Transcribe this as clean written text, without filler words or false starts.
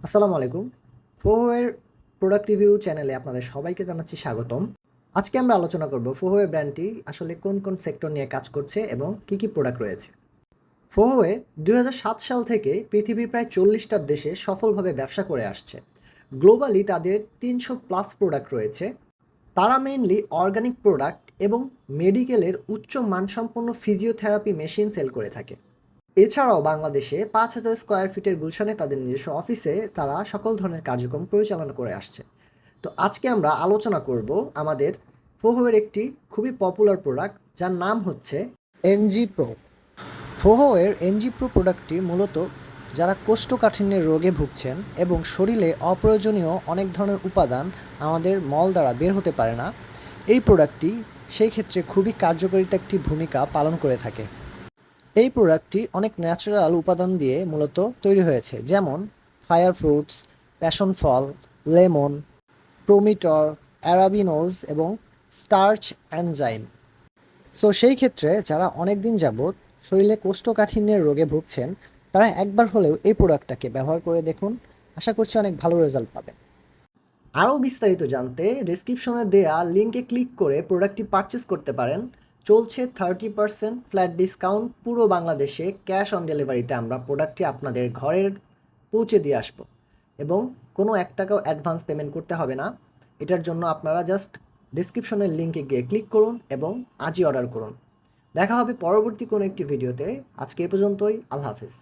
আসসালামু আলাইকুম। ফোহোয়ের product review চ্যানেলে আপনাদের সবাইকে জানাচ্ছি স্বাগতম। আজকে আমরা আলোচনা করব ফোহোয়ে ব্র্যান্ডটি আসলে কোন কোন সেক্টর নিয়ে কাজ করছে এবং কী কী প্রোডাক্ট রয়েছে। ফোহোয়ে ২০০৭ সাল থেকে পৃথিবীর প্রায় ৪০টা দেশে সফলভাবে ব্যবসা করে আসছে। গ্লোবালি তাদের ৩০০+ প্রোডাক্ট রয়েছে। তারা মেইনলি অর্গানিক প্রোডাক্ট এবং মেডিকেলের উচ্চ মানসম্পন্ন ফিজিওথেরাপি মেশিন সেল করে থাকে। এছাড়াও বাংলাদেশে ৫,০০০ স্কয়ার ফিটের গুলশানে তাদের নিজস্ব অফিসে তারা সকল ধরনের কার্যক্রম পরিচালনা করে আসছে। তো আজকে আমরা আলোচনা করব আমাদের ফোহোয়ের একটি খুবই পপুলার প্রোডাক্ট যার নাম হচ্ছে এনজি প্রো। ফোহোয়ের এনজি প্রো প্রোডাক্টটি মূলত যারা কোষ্ঠকাঠিন্যের রোগে ভুগছেন এবং শরীরে অপ্রয়োজনীয় অনেক ধরনের উপাদান আমাদের মল দ্বারা বের হতে পারে না, এই প্রোডাক্টটি সেই ক্ষেত্রে খুবই কার্যকারিতা একটি ভূমিকা পালন করে থাকে। এই প্রোডাক্টটি অনেক ন্যাচারাল উপাদান দিয়ে মূলত তৈরি হয়েছে, যেমন ফায়ার ফ্রুটস, প্যাশন ফল, লেমন, প্রোমিটর, অ্যারাবিনোজ এবং স্টার্চ এনজাইম। সো সেই ক্ষেত্রে যারা অনেক দিন যাবৎ শরীরে কোষ্ঠকাঠিন্যের রোগে ভুগছেন, তারা একবার হলেও এই প্রোডাক্টটাকে ব্যবহার করে দেখুন। আশা করছি অনেক ভালো রেজাল্ট পাবেন। আরও বিস্তারিত জানতে ডেসক্রিপশনে দেয়া লিঙ্কে ক্লিক করে প্রোডাক্টটি পারচেস করতে পারেন। চলছে 30% ফ্ল্যাট ডিসকাউন্ট। পুরো বাংলাদেশে ক্যাশ অন ডেলিভারিতে আমরা প্রোডাক্টটি আপনাদের ঘরের পৌঁছে দিয়ে আসবো এবং কোনো 1 টাকাও অ্যাডভান্স পেমেন্ট করতে হবে না। এটার জন্য আপনারা জাস্ট ডেসক্রিপশনের লিঙ্কে গিয়ে ক্লিক করুন এবং আজই অর্ডার করুন। দেখা হবে পরবর্তী কোনো একটি ভিডিওতে। আজকে এ পর্যন্তই। আল্লাহ হাফেজ।